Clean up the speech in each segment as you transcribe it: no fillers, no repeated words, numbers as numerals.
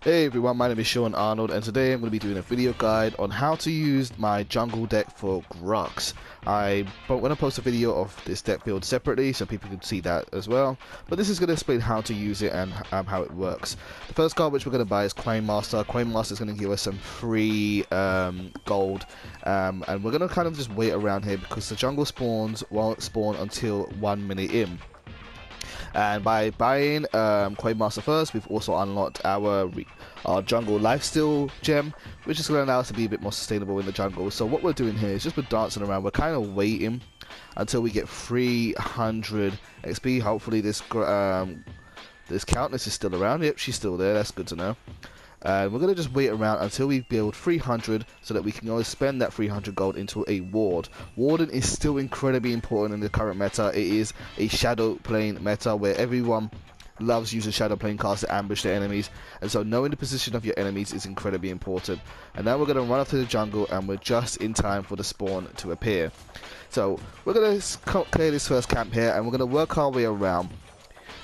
Hey everyone, my name is Sean Arnold and today I'm going to be doing a video guide on how to use my jungle deck for Grux. I'm going to post a video of this deck build separately so people can see that as well, but this is going to explain how to use it and how it works. The first card which we're going to buy is Queen Master. Queen Master is going to give us some free gold, and we're going to kind of just wait around here because the jungle spawns won't spawn until 1 minute in. And by buying Queen Master first, we've also unlocked our jungle lifesteal gem, which is going to allow us to be a bit more sustainable in the jungle. So what we're doing here is just we're dancing around. We're kind of waiting until we get 300 XP. Hopefully this Countess is still around. Yep, she's still there. That's good to know. We're going to just wait around until we build 300 so that we can always spend that 300 gold into a ward. Warden is still incredibly important in the current meta. It is a shadow plane meta where everyone loves using shadow plane cards to ambush their enemies, and so knowing the position of your enemies is incredibly important. And now we're going to run up to the jungle and we're just in time for the spawn to appear. So we're going to clear this first camp here and we're going to work our way around.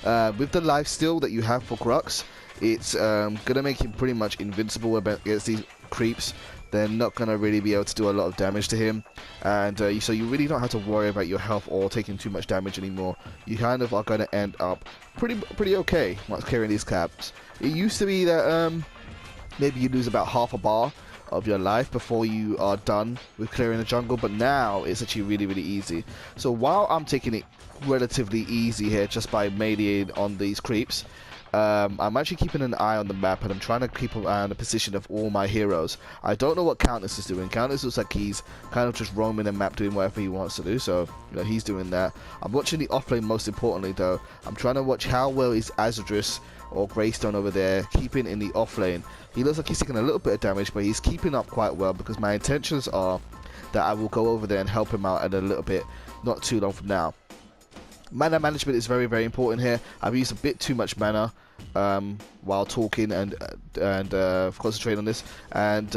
With the lifesteal that you have for Grux, it's going to make him pretty much invincible against these creeps. They're not going to really be able to do a lot of damage to him, and so you really don't have to worry about your health or taking too much damage anymore. You kind of are going to end up pretty okay once clearing these caps. It used to be that maybe you lose about half a bar of your life before you are done with clearing the jungle, but now it's actually really easy. So while I'm taking it relatively easy here just by meleeing on these creeps, I'm actually keeping an eye on the map and I'm trying to keep an eye on the position of all my heroes. I don't know what Countess is doing. Countess looks like he's kind of just roaming the map doing whatever he wants to do, so you know, he's doing that. I'm watching the offlane most importantly though. I'm trying to watch how well is Azadris or Greystone over there keeping in the offlane. He looks like he's taking a little bit of damage, but he's keeping up quite well because my intentions are that I will go over there and help him out in a little bit, not too long from now. Mana management is very important here. I've used a bit too much mana while talking and concentrating on this, and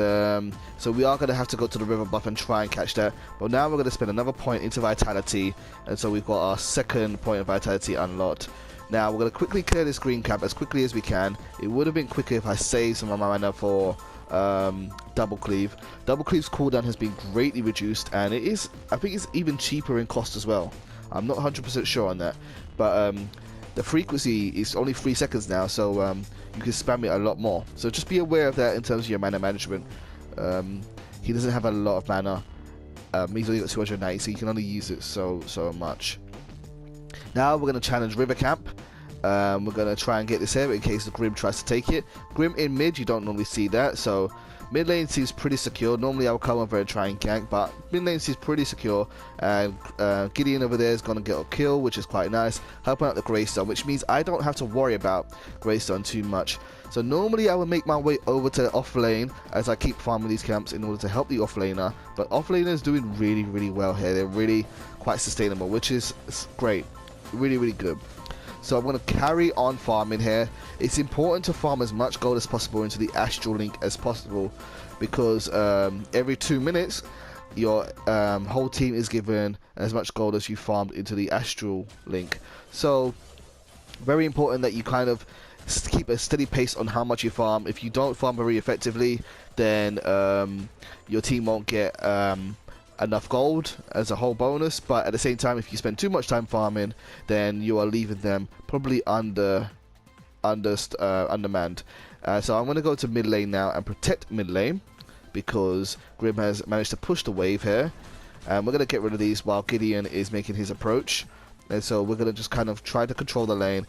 so we are going to have to go to the river buff and try and catch that. But now we're going to spend another point into vitality, and so we've got our second point of vitality unlocked. Now we're going to quickly clear this green cap as quickly as we can. It would have been quicker if I saved some of my mana for double cleave. Double cleave's cooldown has been greatly reduced, and it is, I think it's even cheaper in cost as well. I'm not 100% sure on that, but the frequency is only 3 seconds now, so you can spam it a lot more. So just be aware of that in terms of your mana management. He doesn't have a lot of mana. He's only got 290, so you can only use it so much. Now we're going to challenge River Camp. We're going to try and get this here in case the Grim tries to take it. Grim in mid, you don't normally see that, so mid lane seems pretty secure. Normally I would come over and try and gank, but mid lane seems pretty secure, and Gideon over there is going to get a kill, which is quite nice, helping out the Greystone, which means I don't have to worry about Greystone too much. So normally I would make my way over to the off lane as I keep farming these camps in order to help the off laner, but off laner is doing really well here. They're really quite sustainable, which is great, really good. So I'm going to carry on farming here. It's important to farm as much gold as possible into the Astral Link as possible, because every 2 minutes your whole team is given as much gold as you farmed into the Astral Link. So very important that you kind of keep a steady pace on how much you farm. If you don't farm very effectively, then your team won't get enough gold as a whole bonus, but at the same time, if you spend too much time farming, then you are leaving them probably undermanned. So I'm going to go to mid lane now and protect mid lane because Grim has managed to push the wave here, and we're going to get rid of these while Gideon is making his approach. And so we're going to just kind of try to control the lane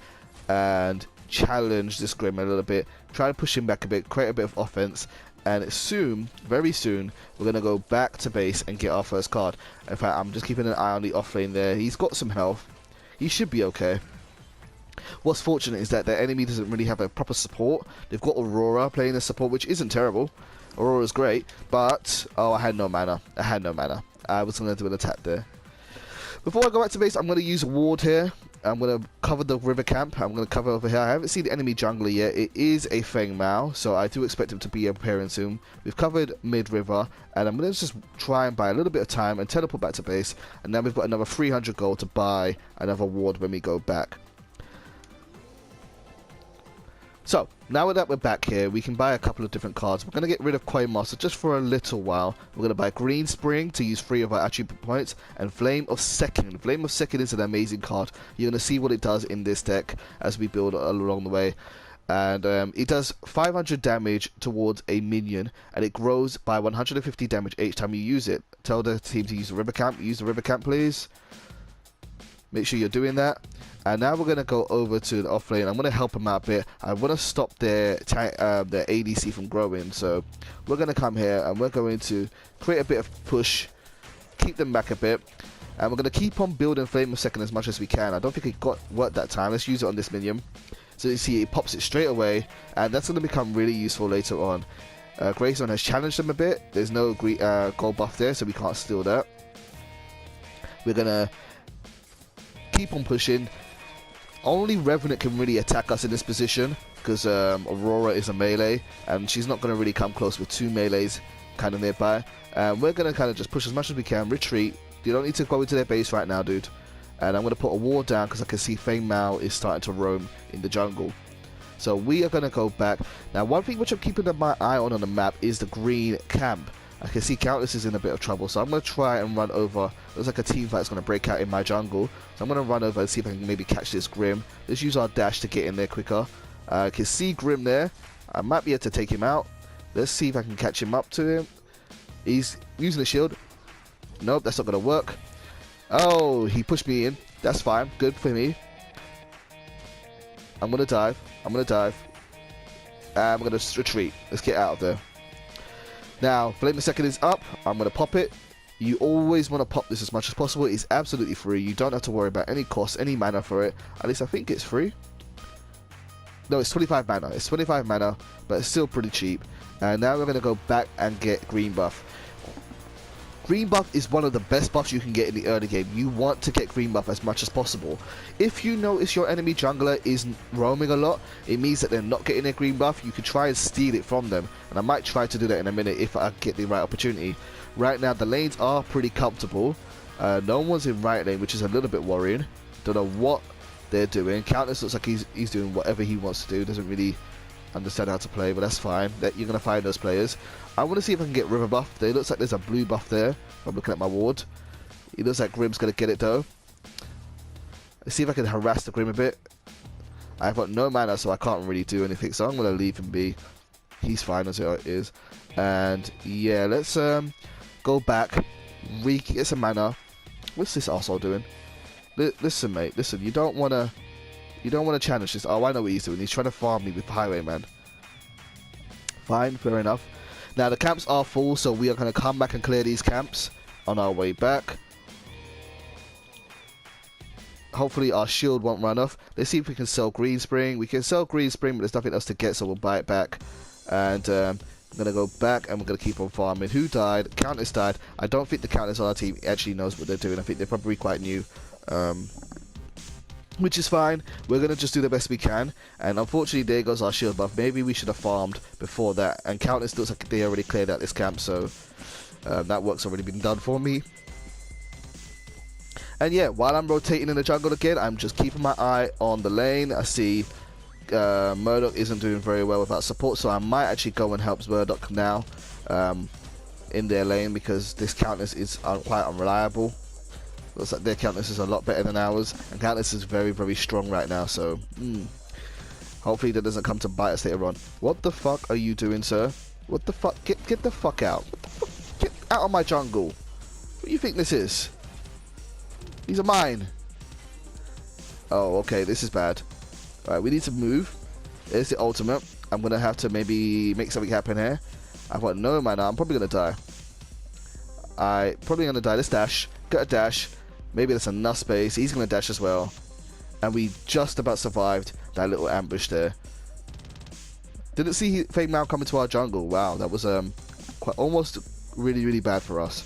and challenge this Grim a little bit, try to push him back a bit, create a bit of offense, and soon, very soon, we're going to go back to base and get our first card. In fact, I'm just keeping an eye on the offlane there. He's got some health. He should be okay. What's fortunate is that their enemy doesn't really have a proper support. They've got Aurora playing the support, which isn't terrible. Aurora's great, but oh, I had no mana. I was going to do an attack there. Before I go back to base, I'm going to use a ward here. I'm going to cover the river camp. I'm going to cover over here. I haven't seen the enemy jungler yet. It is a Feng Mao, so I do expect him to be appearing soon. We've covered mid-river, and I'm going to just try and buy a little bit of time and teleport back to base. And then we've got another 300 gold to buy another ward when we go back. So, now that we're back here, we can buy a couple of different cards. We're going to get rid of Coin Master just for a little while. We're going to buy Green Spring to use 3 of our attribute points, and Flame of Second. Flame of Second is an amazing card. You're going to see what it does in this deck as we build along the way. And it does 500 damage towards a minion, and it grows by 150 damage each time you use it. Tell the team to use the river camp. Use the river camp, please. Make sure you're doing that. And now we're going to go over to the off lane. I'm going to help them out a bit. I want to stop their ADC from growing. So we're going to come here and we're going to create a bit of push, keep them back a bit. And we're going to keep on building Flame of Second as much as we can. I don't think it worked that time. Let's use it on this minion. So you see it pops it straight away. And that's going to become really useful later on. Grayson has challenged them a bit. There's no gold buff there, so we can't steal that. We're going to keep on pushing. Only Revenant can really attack us in this position because Aurora is a melee and she's not going to really come close with 2 melees kind of nearby. We're going to kind of just push as much as we can, retreat. You don't need to go into their base right now, dude. And I'm going to put a ward down because I can see Feng Mao is starting to roam in the jungle. So we are going to go back. Now, one thing which I'm keeping my eye on the map is the green camp. I can see Countess is in a bit of trouble, so I'm going to try and run over. Looks like a team fight's going to break out in my jungle. So I'm going to run over and see if I can maybe catch this Grim. Let's use our dash to get in there quicker. I can see Grim there. I might be able to take him out. Let's see if I can catch him up to him. He's using the shield. Nope, that's not going to work. Oh, he pushed me in. That's fine. Good for me. I'm going to dive. I'm going to dive. And I'm going to retreat. Let's get out of there. Now, Flame of Second is up. I'm going to pop it. You always want to pop this as much as possible. It's absolutely free. You don't have to worry about any cost, any mana for it. At least I think it's free. No, it's 25 mana. It's 25 mana, but it's still pretty cheap. And now we're going to go back and get Green Buff. Green Buff is one of the best buffs you can get in the early game. You want to get Green Buff as much as possible. If you notice your enemy jungler is roaming a lot, it means that they're not getting their Green Buff. You can try and steal it from them. And I might try to do that in a minute if I get the right opportunity. Right now, the lanes are pretty comfortable. No one's in right lane, which is a little bit worrying. Don't know what they're doing. Countess looks like he's doing whatever he wants to do. Doesn't really understand how to play, but that's fine. You're going to find those players. I want to see if I can get river buff. There looks like there's a blue buff there. I'm looking at my ward. It looks like Grim's going to get it though. Let's see if I can harass the Grim a bit. I've got no mana, so I can't really do anything, so I'm going to leave him be. He's fine as it is. And yeah, let's go back, get some mana. What's this arsehole doing? Listen, mate. Listen, you don't want to challenge this. Oh, I know what he's doing. He's trying to farm me with Highwayman. Fine, fair enough. Now the camps are full, so we are going to come back and clear these camps on our way back. Hopefully our shield won't run off. Let's see if we can sell Green Spring. We can sell Green Spring, but there's nothing else to get, so we'll buy it back. And I'm going to go back and we're going to keep on farming. Who died? Countess died. I don't think the Countess on our team actually knows what they're doing. I think they're probably quite new. Which is fine. We're going to just do the best we can. And unfortunately, there goes our shield buff. Maybe we should have farmed before that. And Countess looks like they already cleared out this camp. So that work's already been done for me. And yeah, while I'm rotating in the jungle again, I'm just keeping my eye on the lane. I see Murdoch isn't doing very well without support. So I might actually go and help Murdoch now in their lane. Because this Countess is quite unreliable. Looks like their Countess is a lot better than ours, and Countess is very, very strong right now, so hopefully that doesn't come to bite us later on. What the fuck are you doing, sir? What the fuck? Get the fuck out. What the fuck? Get out of my jungle. What do you think this is? These are mine. Oh, okay, this is bad. Alright, we need to move. There's the ultimate. I'm going to have to maybe make something happen here. I've got no mana. I'm probably going to die. Let's dash. Get a dash. Maybe that's enough space. He's going to dash as well. And we just about survived that little ambush there. Didn't see Feng Mao come into our jungle. Wow, that was almost really, really bad for us.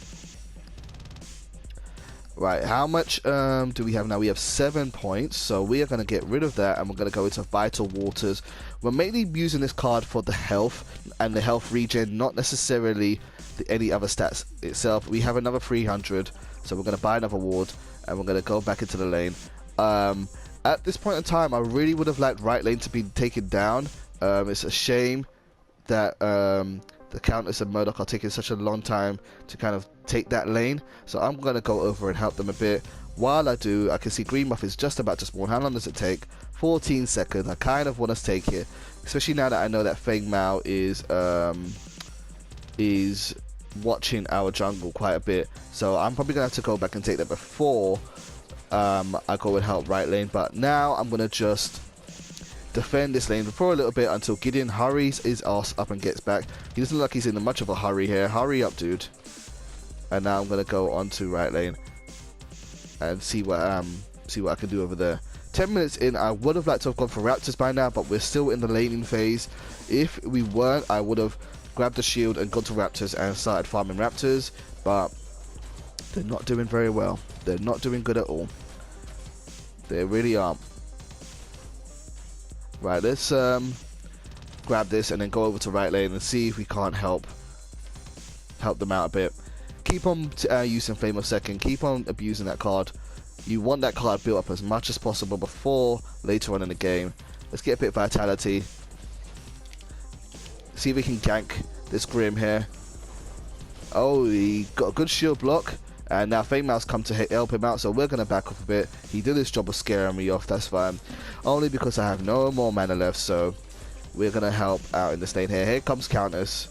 Right, how much do we have now? We have 7 points, so we are going to get rid of that and we're going to go into Vital Waters. We're mainly using this card for the health and the health regen, not necessarily any other stats itself. We have another 300, so we're going to buy another ward and we're going to go back into the lane. At this point in time, I really would have liked right lane to be taken down. It's a shame that the Countess and Murdoch are taking such a long time to kind of take that lane. So I'm going to go over and help them a bit. While I do, I can see Green Buff is just about to spawn. How long does it take? 14 seconds. I kind of want to take it, especially now that I know that Feng Mao is watching our jungle quite a bit. So I'm probably going to have to go back and take that before I go and help right lane. But now I'm going to just defend this lane for a little bit until Gideon hurries his ass up and gets back. He doesn't look like he's in much of a hurry here. Hurry up, dude. And now I'm going to go onto right lane and see what I can do over there. 10 minutes in, I would have liked to have gone for Raptors by now, but we're still in the laning phase. If we weren't, I would have grabbed the shield and gone to Raptors and started farming Raptors, but they're not doing very well. They're not doing good at all. They really aren't. Right, let's grab this and then go over to right lane and see if we can't help them out a bit. Keep on using Flame of Second. Keep on abusing that card. You want that card built up as much as possible before later on in the game. Let's get a bit of vitality. See if we can gank this Grim here. Oh, he got a good shield block. And now Feng Mao's come to help him out, so we're going to back off a bit. He did his job of scaring me off, that's fine. Only because I have no more mana left, so we're going to help out in this lane here. Here comes Countess.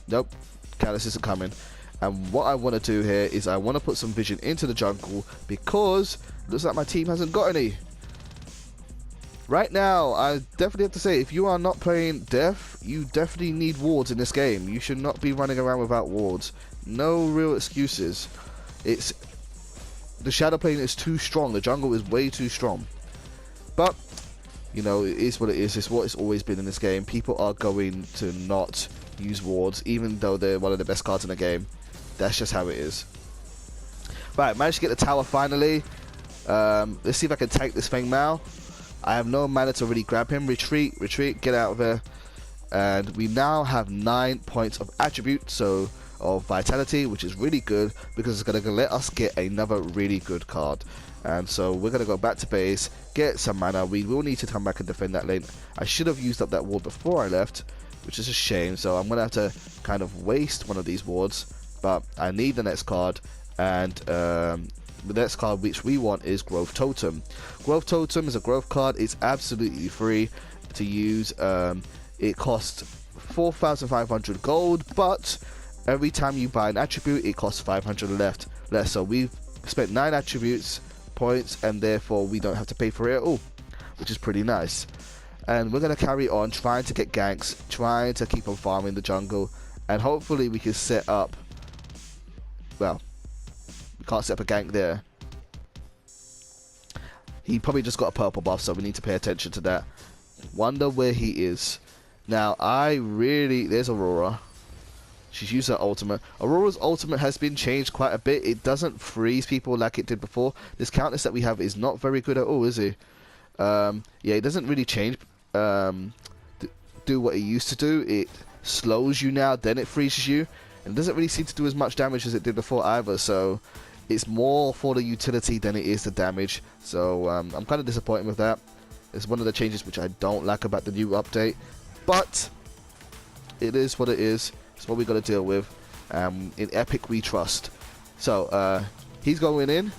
Nope, Countess isn't coming. And what I want to do here is I want to put some vision into the jungle because it looks like my team hasn't got any. Right now, I definitely have to say, if you are not playing Def, you definitely need wards in this game. You should not be running around without wards. No real excuses. The shadow plane is too strong. The jungle is way too strong. But, you know, it is what it is. It's what it's always been in this game. People are going to not use wards, even though they're one of the best cards in the game. That's just how it is. Right, managed to get the tower finally. Let's see if I can tank this Feng Mao. I have no mana to really grab him. Retreat, retreat, get out of there. And we now have 9 points of attribute, so of vitality, which is really good because it's going to let us get another really good card. And so we're going to go back to base, get some mana. We will need to come back and defend that lane. I should have used up that ward before I left, which is a shame. So I'm going to have to kind of waste one of these wards, but I need the next card. And the next card which we want is Growth Totem. Growth Totem is a growth card. It's absolutely free to use. It costs 4,500 gold, but every time you buy an attribute, it costs 500 less. So we've spent 9 attributes points, and therefore we don't have to pay for it at all, which is pretty nice. And we're going to carry on trying to get ganks, trying to keep on farming the jungle, and hopefully we can set up, well, we can't set up a gank there. He probably just got a purple buff, so we need to pay attention to that. Wonder where he is. Now, there's Aurora. She's used her ultimate. Aurora's ultimate has been changed quite a bit. It doesn't freeze people like it did before. This Countess that we have is not very good at all, is he? Yeah, it doesn't really change, do what it used to do. It slows you now, then it freezes you. And it doesn't really seem to do as much damage as it did before either, so it's more for the utility than it is the damage. So I'm kind of disappointed with that. It's one of the changes which I don't like about the new update. But it is what it is. It's what we got to deal with. In Epic we trust. So he's going in.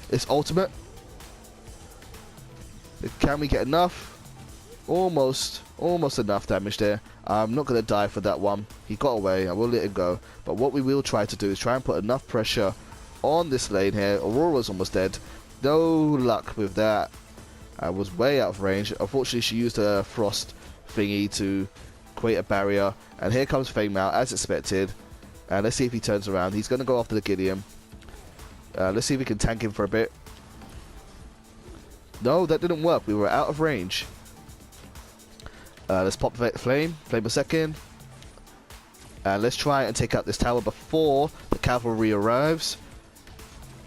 It's ultimate. Can we get enough? Almost enough damage there. I'm not going to die for that one. He got away. I will let him go. But what we will try to do is try and put enough pressure on this lane here. Aurora's almost dead. No luck with that. I was way out of range. Unfortunately, she used her frost thingy to create a barrier. And here comes Feng Mao, as expected. And let's see if he turns around. He's going to go after the Gideon. Let's see if we can tank him for a bit. No, that didn't work. We were out of range. Let's pop Flame a second. And let's try and take out this tower before the cavalry arrives.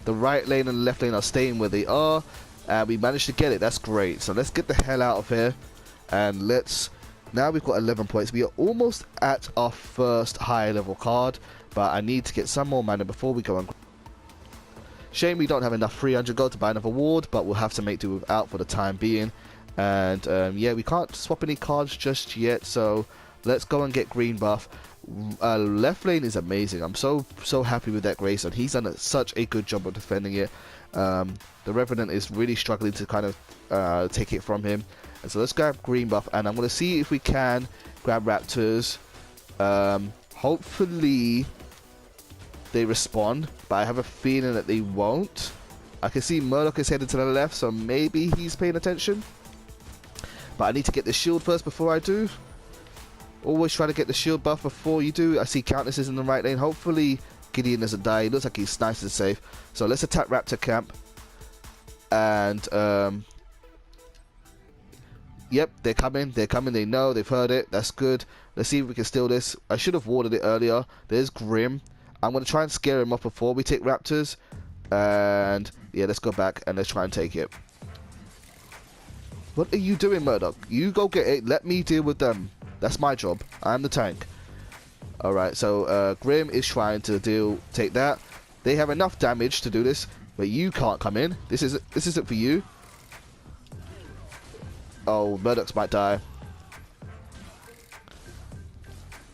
The right lane and the left lane are staying where they are. And we managed to get it. That's great. So let's get the hell out of here. And now we've got 11 points. We are almost at our first high level card. But I need to get some more mana before we go on. Shame we don't have enough 300 gold to buy another ward. But we'll have to make do without for the time being. And yeah, we can't swap any cards just yet, so let's go and get green buff. Left lane is amazing. I'm so happy with that Grayson. He's done such a good job of defending it. The Revenant is really struggling to kind of take it from him. And so let's grab green buff, and I'm going to see if we can grab Raptors. Hopefully they respond, but I have a feeling that they won't. I can see Murdoch is headed to the left, so maybe he's paying attention. But I need to get the shield first before I do. Always try to get the shield buff before you do. I see Countess is in the right lane. Hopefully Gideon doesn't die. He looks like he's nice and safe. So let's attack Raptor camp. And yep, they're coming. They're coming. They know. They've heard it. That's good. Let's see if we can steal this. I should have warded it earlier. There's Grim. I'm going to try and scare him off before we take Raptors. And yeah, let's go back and let's try and take it. What are you doing, Murdoch? You go get it. Let me deal with them. That's my job. I'm the tank. Alright, so Grim is trying to take that. They have enough damage to do this, but you can't come in. This isn't for you. Oh, Murdoch might die.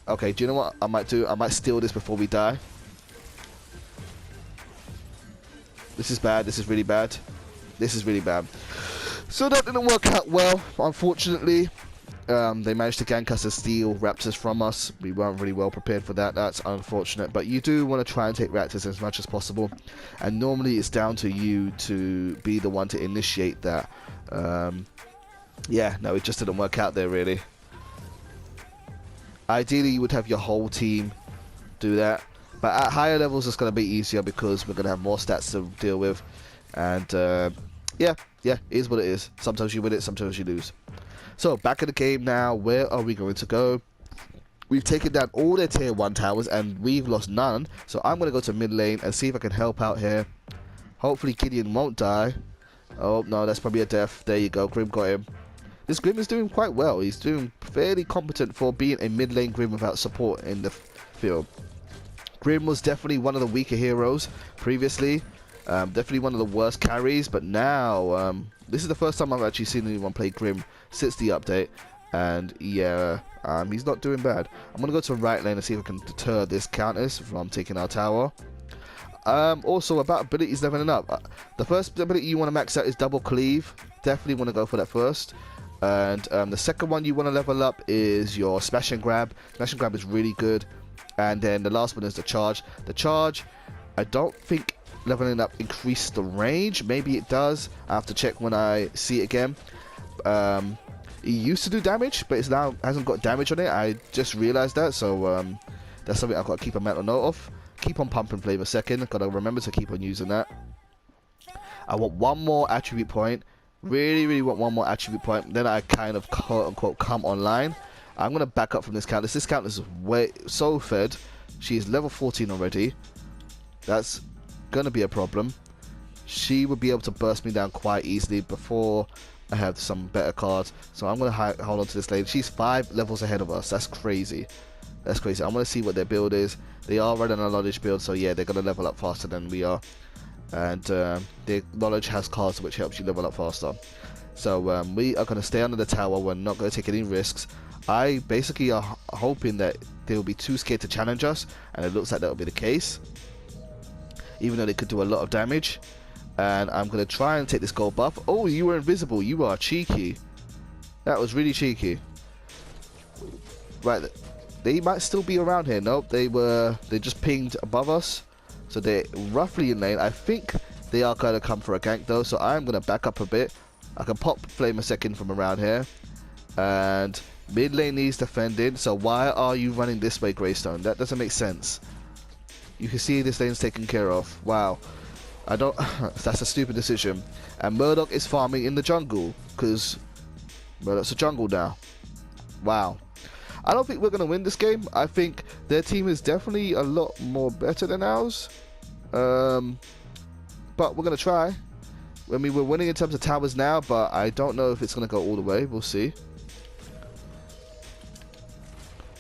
Okay, do you know what I might do? I might steal this before we die. This is bad. This is really bad. This is really bad. So that didn't work out well, unfortunately. They managed to gank us and steal Raptors from us. We weren't really well prepared for that. That's unfortunate. But you do want to try and take Raptors as much as possible. And normally it's down to you to be the one to initiate that. Yeah, no, it just didn't work out there, really. Ideally, you would have your whole team do that. But at higher levels, it's going to be easier because we're going to have more stats to deal with. And yeah, it is what it is. Sometimes you win it, sometimes you lose. So, back in the game now. Where are we going to go? We've taken down all their tier 1 towers and we've lost none. So, I'm going to go to mid lane and see if I can help out here. Hopefully, Gideon won't die. Oh, no, that's probably a death. There you go. Grim got him. This Grim is doing quite well. He's doing fairly competent for being a mid lane Grim without support in the field. Grim was definitely one of the weaker heroes previously. Definitely one of the worst carries, but now this is the first time I've actually seen anyone play Grim since the update, and yeah, he's not doing bad. I'm gonna go to right lane and see if I can deter this Countess from taking our tower. Also about abilities leveling up. The first ability you want to max out is double cleave. Definitely want to go for that first. And the second one you want to level up is your smash and grab. Smash and grab is really good. And then the last one is the charge. The charge, I don't think leveling up increased the range. Maybe it does. I have to check when I see it again. It used to do damage, but it's now hasn't got damage on it. I just realized that, so that's something I've got to keep a mental note of. Keep on pumping flame a second. Got to remember to keep on using that. I want one more attribute point. Really want one more attribute point. Then I kind of quote unquote come online. I'm gonna back up from this Countess. This Countess is way so fed. She is level 14 already. That's gonna be a problem. She would be able to burst me down quite easily before I have some better cards. So I'm gonna hold on to this lady. She's 5 levels ahead of us. That's crazy. That's crazy. I'm gonna see what their build is. They are running a knowledge build, so yeah, they're gonna level up faster than we are. And their knowledge has cards which helps you level up faster. So we are gonna stay under the tower. We're not gonna take any risks. I basically are hoping that they will be too scared to challenge us, and it looks like that will be the case. Even though they could do a lot of damage. And I'm going to try and take this gold buff. Oh, you were invisible. You are cheeky. That was really cheeky. Right, they might still be around here. Nope, they just pinged above us. So they're roughly in lane. I think they are going to come for a gank though, so I'm going to back up a bit. I can pop flame a second from around here. And mid lane needs defending, so why are you running this way, Greystone? That doesn't make sense. You can see this lane's taken care of. Wow. I don't... that's a stupid decision. And Murdoch is farming in the jungle, because Murdoch's a jungle now. Wow. I don't think we're going to win this game. I think their team is definitely a lot more better than ours. But we're going to try. I mean, we're winning in terms of towers now, but I don't know if it's going to go all the way. We'll see.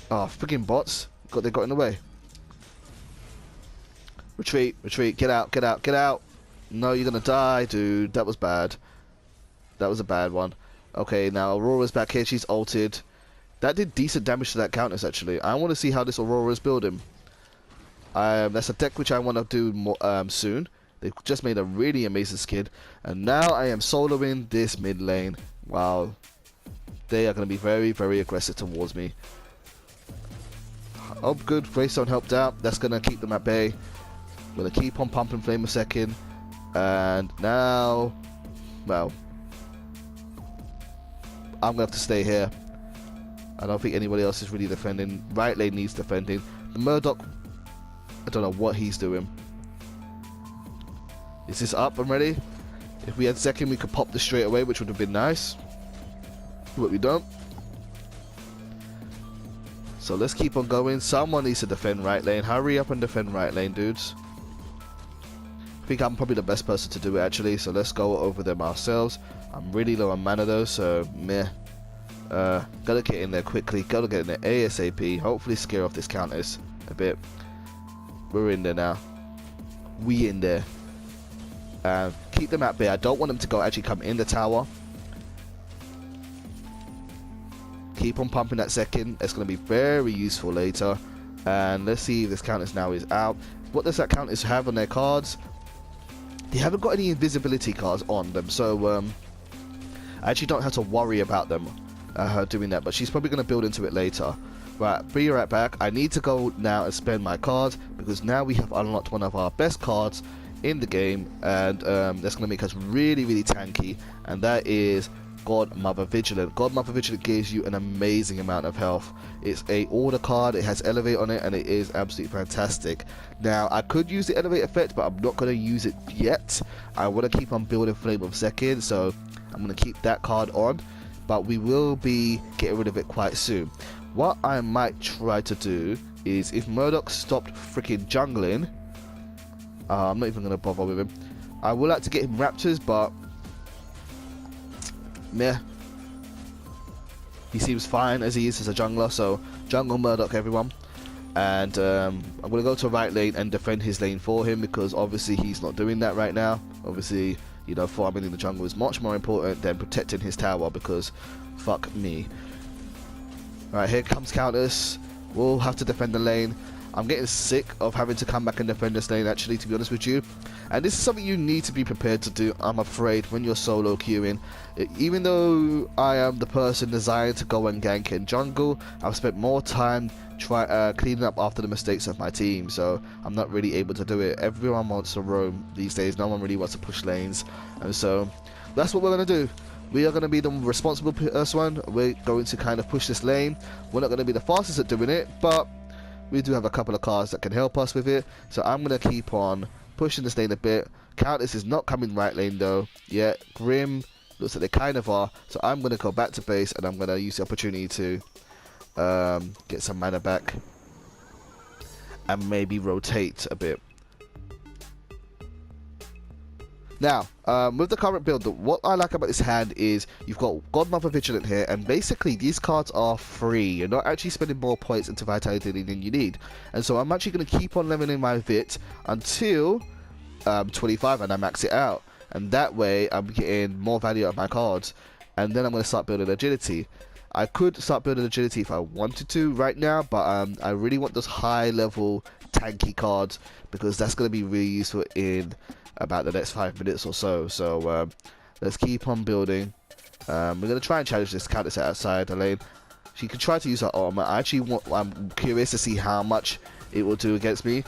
Oh, freaking bots. They got in the way. Retreat, retreat, get out, get out, get out. No, you're going to die, dude. That was bad. That was a bad one. Okay, now Aurora's back here. She's ulted. That did decent damage to that Countess, actually. I want to see how this Aurora is building. That's a deck which I want to do more, soon. They've just made a really amazing skin. And now I am soloing this mid lane. Wow. They are going to be very, very aggressive towards me. Oh, good. Greystone helped out. That's going to keep them at bay. We're going to keep on pumping Flame a second. And now, well, I'm going to have to stay here. I don't think anybody else is really defending. Right lane needs defending. The Murdoch, I don't know what he's doing. Is this up and ready? If we had second, we could pop this straight away, which would have been nice. But we don't. So let's keep on going. Someone needs to defend right lane. Hurry up and defend right lane, dudes. I think I'm probably the best person to do it, actually. So let's go over them ourselves. I'm really low on mana, though, so meh. Gotta get in there quickly. Gotta get in there ASAP. Hopefully scare off this Countess a bit. We're in there now. We in there. Keep them at bay. I don't want them to go actually come in the tower. Keep on pumping that second. It's going to be very useful later. And let's see if this Countess now is out. What does that Countess have on their cards? They haven't got any invisibility cards on them, so I actually don't have to worry about them her doing that, but she's probably going to build into it later. Right, be right back. I need to go now and spend my cards, because now we have unlocked one of our best cards in the game, and that's going to make us really, really tanky, and that is Godmother Vigilant. Godmother Vigilant gives you an amazing amount of health. It's a order card, it has Elevate on it, and it is absolutely fantastic. Now, I could use the Elevate effect, but I'm not going to use it yet. I want to keep on building Flame of Second, so I'm going to keep that card on, but we will be getting rid of it quite soon. What I might try to do is, if Murdoch stopped freaking jungling, I'm not even going to bother with him. I would like to get him Raptors, but meh. He seems fine as he is as a jungler, so jungle Murdoch, everyone. And I'm going to go to right lane and defend his lane for him, because obviously he's not doing that right now. Obviously, you know, farming in the jungle is much more important than protecting his tower, because fuck me. Right, here comes Countess. We'll have to defend the lane. I'm getting sick of having to come back and defend this lane, actually, to be honest with you. And this is something you need to be prepared to do, I'm afraid, when you're solo queuing. Even though I am the person designed to go and gank in jungle, I've spent more time cleaning up after the mistakes of my team, so I'm not really able to do it. Everyone wants to roam these days. No one really wants to push lanes. And so that's what we're going to do. We are going to be the responsible one. We're going to kind of push this lane. We're not going to be the fastest at doing it, but we do have a couple of cards that can help us with it. So I'm going to keep on pushing this lane a bit. Countess is not coming right lane though yet. Grim looks like they kind of are. So I'm going to go back to base, and I'm going to use the opportunity to get some mana back and maybe rotate a bit. Now, with the current build, what I like about this hand is you've got Godmother Vigilant here, and basically these cards are free. You're not actually spending more points into Vitality than you need. And so I'm actually going to keep on leveling my Vit until 25, and I max it out. And that way I'm getting more value out of my cards. And then I'm going to start building Agility. I could start building Agility if I wanted to right now, but I really want those high level tanky cards, because that's going to be really useful in about the next 5 minutes or so. So let's keep on building. We're going to try and challenge this Countess outside the lane. She can try to use her armor. I'm curious to see how much it will do against me.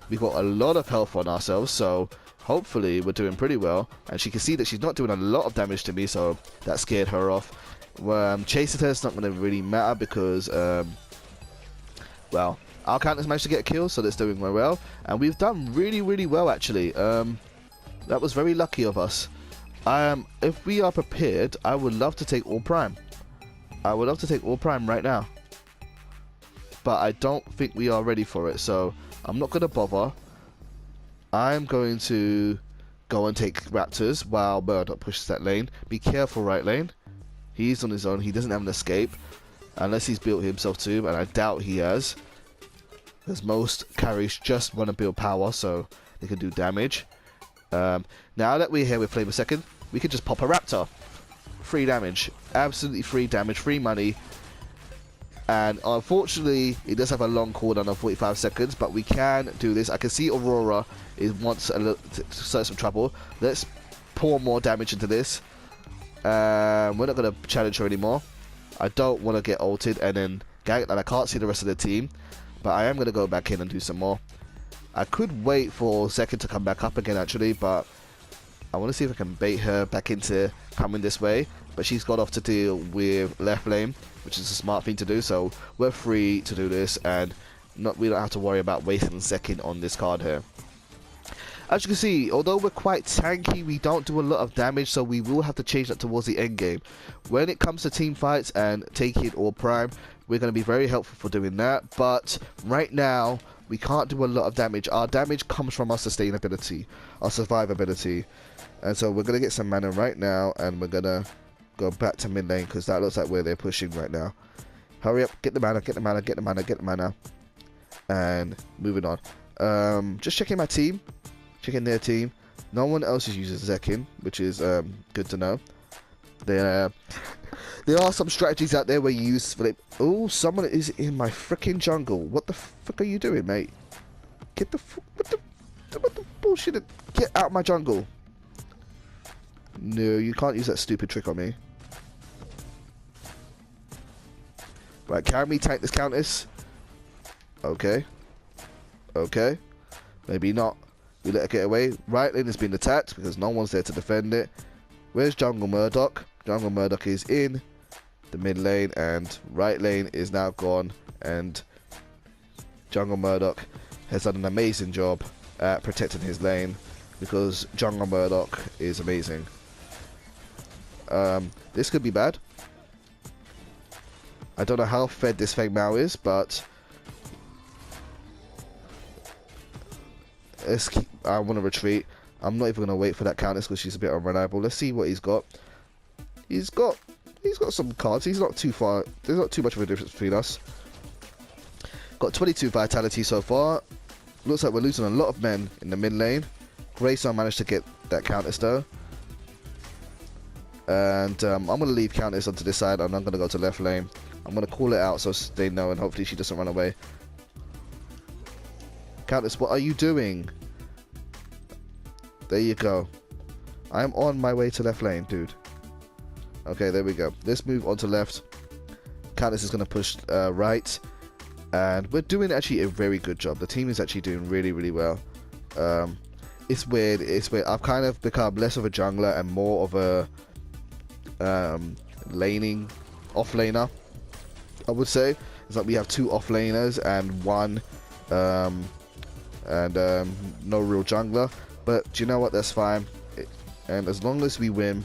We've got a lot of health on ourselves, so hopefully we're doing pretty well. And she can see that she's not doing a lot of damage to me, so that scared her off. Chasing her is not going to really matter, because well, our Countess managed to get a kill, so that's doing very well. And we've done really, really well, actually. That was very lucky of us. If we are prepared, I would love to take all prime. I would love to take all prime right now. But I don't think we are ready for it, so I'm not going to bother. I'm going to go and take Raptors while Murdoch pushes that lane. Be careful, right lane. He's on his own. He doesn't have an escape. Unless he's built himself too, and I doubt he has. Because most carries just want to build power, so they can do damage. Now that we're here with Flame of Second, we can just pop a Raptor. free damage. Absolutely free damage, free money. And unfortunately, it does have a long cooldown of 45 seconds, but we can do this. I can see Aurora wants to start some trouble. Let's pour more damage into this. We're not going to challenge her anymore. I don't want to get ulted and then gank, and I can't see the rest of the team. But I am going to go back in and do some more. I could wait for Zekin to come back up again, actually, but I want to see if I can bait her back into coming this way. But she's got off to deal with left lane, which is a smart thing to do. So we're free to do this, and we don't have to worry about wasting a second on this card here. As you can see, although we're quite tanky, we don't do a lot of damage, so we will have to change that towards the end game. When it comes to team fights and taking all prime, we're going to be very helpful for doing that. But right now, we can't do a lot of damage. Our damage comes from our sustainability, our survivability. And so we're going to get some mana right now, and we're going to go back to mid lane, because that looks like where they're pushing right now. Hurry up, get the mana, get the mana, get the mana, get the mana. And moving on. Just checking my team. Checking their team. No one else is using Zekin, which is good to know. There are some strategies out there where you use Flip. Oh, someone is in my freaking jungle. What the fuck are you doing, mate? Get the what the bullshit? Get out my jungle. No, you can't use that stupid trick on me. Right, can we tank this Countess? Okay. Okay. Maybe not. We let her get away. Right lane has been attacked because no one's there to defend it. Where's Jungle Murdoch? Jungle Murdoch is in the mid lane, and right lane is now gone. And Jungle Murdoch has done an amazing job at protecting his lane, because Jungle Murdoch is amazing. This could be bad. I don't know how fed this Feng Mao is, but I want to retreat. I'm not even going to wait for that Countess because she's a bit unreliable. Let's see what he's got. He's got some cards. He's not too far. There's not too much of a difference between us. Got 22 vitality so far. Looks like we're losing a lot of men in the mid lane. Grayson managed to get that Countess though. And I'm going to leave Countess onto this side, and I'm going to go to left lane. I'm going to call it out so they know, and hopefully she doesn't run away. Countess, what are you doing? There you go. I'm on my way to left lane, dude. Okay, there we go. Let's move on to left. Countess is going to push right. And we're doing actually a very good job. The team is actually doing really, really well. It's weird. It's weird. I've kind of become less of a jungler and more of a laning off-laner, I would say. It's like we have two off-laners and one no real jungler. But do you know what? That's fine. And as long as we win,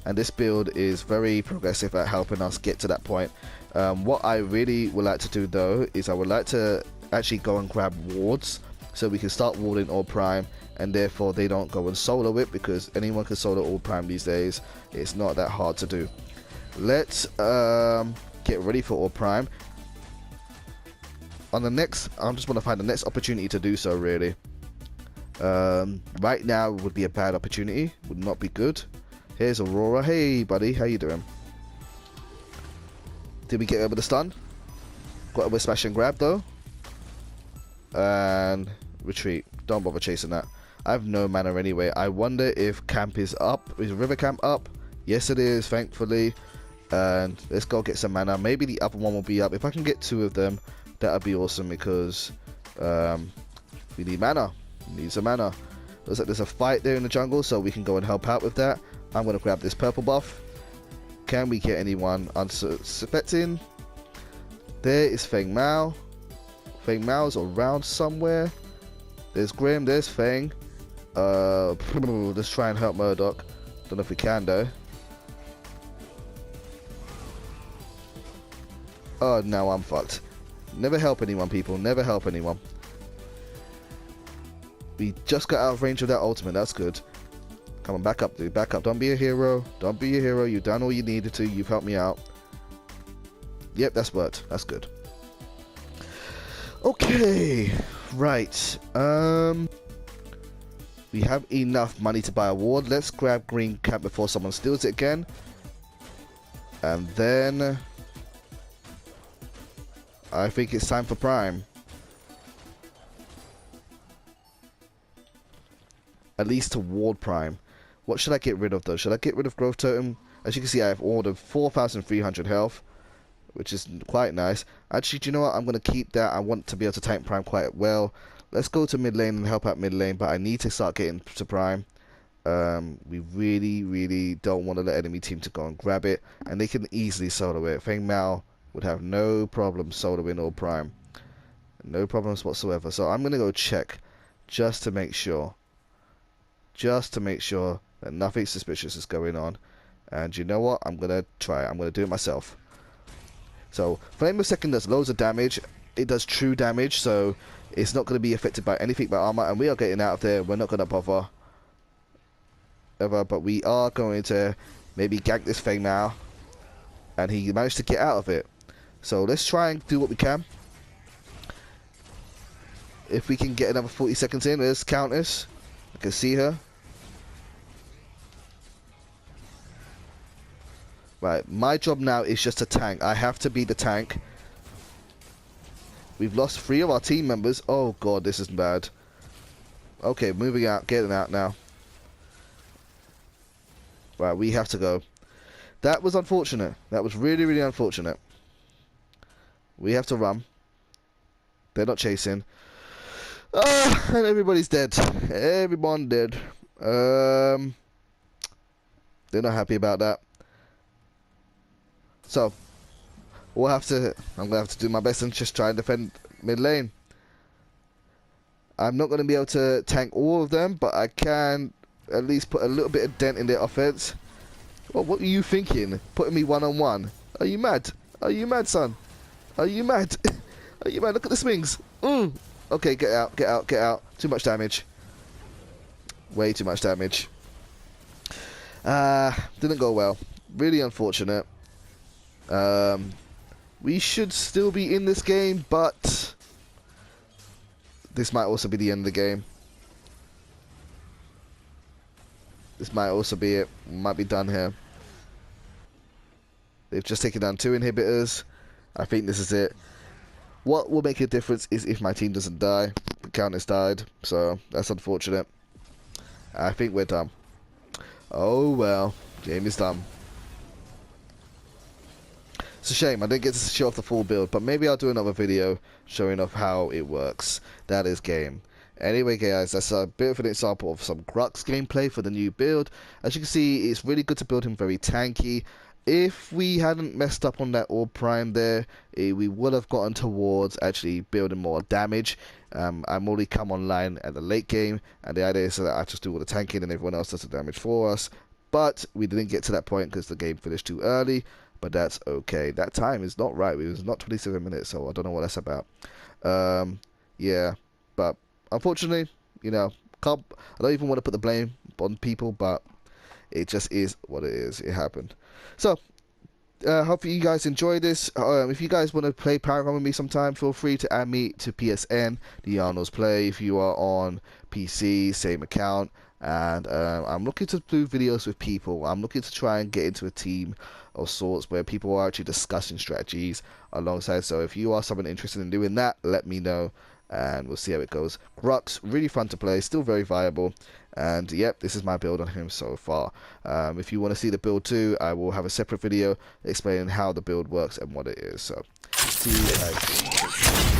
and this build is very progressive at helping us get to that point. What I really would like to do though is I would like to actually go and grab wards so we can start warding all prime, and therefore they don't go and solo it, because anyone can solo all prime these days. It's not that hard to do. Let's get ready for all prime. On the next, I just want to find the next opportunity to do so, really. Right now would be a bad opportunity, would not be good. Here's Aurora. Hey buddy, how you doing? Did we get over the stun? Got away smash and grab though. And retreat. Don't bother chasing that. I have no mana anyway. I wonder if camp is up. Is river camp up? Yes it is, thankfully. And let's go get some mana. Maybe the upper one will be up. If I can get two of them, that would be awesome, because we need mana. We need some mana. Looks like there's a fight there in the jungle, so we can go and help out with that. I'm going to grab this purple buff. Can we get anyone unsuspecting? There is Feng Mao. Feng Mao's around somewhere. There's Grim, there's Feng. Let's try and help Murdoch. Don't know if we can though. Oh, now I'm fucked. Never help anyone, people. Never help anyone. We just got out of range of that ultimate. That's good. Come on, back up, dude. Back up. Don't be a hero. Don't be a hero. You've done all you needed to. You've helped me out. Yep, that's worked. That's good. Okay. Right. We have enough money to buy a ward. Let's grab green cap before someone steals it again. And then I think it's time for Prime. At least to ward Prime. What should I get rid of though? Should I get rid of Growth Totem? As you can see, I have ordered 4,300 health, which is quite nice. Actually, do you know what? I'm going to keep that. I want to be able to tank Prime quite well. Let's go to mid lane and help out mid lane, but I need to start getting to Prime. We really don't want to let enemy team to go and grab it, and they can easily solo it. Feng Mao would have no problem soloing or Prime. No problems whatsoever. So I'm going to go check just to make sure. Just to make sure that nothing suspicious is going on. And you know what? I'm going to try it. I'm going to do it myself. So Flame of Second does loads of damage. It does true damage, so it's not going to be affected by anything by armor. And we are getting out of there. We're not going to bother ever, but we are going to maybe gank this thing now. And he managed to get out of it. So let's try and do what we can. If we can get another 40 seconds in, there's Countess. I can see her. Right, my job now is just to tank. I have to be the tank. We've lost 3 of our team members. Oh god, this is bad. Okay, moving out, getting out now. Right, we have to go. That was unfortunate. That was really unfortunate. We have to run. They're not chasing. Ah, and everybody's dead. Everyone dead. They're not happy about that. So I'm gonna have to do my best and just try and defend mid lane. I'm not gonna be able to tank all of them, but I can at least put a little bit of dent in their offense. Well, what are you thinking? Putting me one-on-one? Are you mad? Are you mad, son? Are you mad? Are you mad? Look at the swings. Okay, get out, get out, get out. Too much damage. Way too much damage. Didn't go well. Really unfortunate. We should still be in this game, but this might also be the end of the game. This might also be it. Might be done here. They've just taken down 2 inhibitors. I think this is it. What will make a difference is if my team doesn't die. The Countess died, so that's unfortunate. I think we're done. Oh well, game is done. It's a shame I didn't get to show off the full build, but maybe I'll do another video showing off how it works. That is game. Anyway guys, that's a bit of an example of some Grux gameplay for the new build. As you can see, it's really good to build him very tanky. If we hadn't messed up on that Orb Prime there, we would have gotten towards actually building more damage. I'm already come online at the late game, and the idea is that I just do all the tanking and everyone else does the damage for us. But we didn't get to that point because the game finished too early, but that's okay. That time is not right. It was not 27 minutes, so I don't know what that's about. Yeah, but unfortunately, you know, I don't even want to put the blame on people, but it just is what it is. It happened. So, hopefully you guys enjoy this. If you guys want to play Paragon with me sometime, feel free to add me to PSN, the Arnold's Play. If you are on PC, same account. And I'm looking to do videos with people. I'm looking to try and get into a team of sorts where people are actually discussing strategies alongside. So if you are someone interested in doing that, let me know, and we'll see how it goes. Grux, really fun to play, still very viable. And yep, this is my build on him so far. If you want to see the build too, I will have a separate video explaining how the build works and what it is. So see you guys.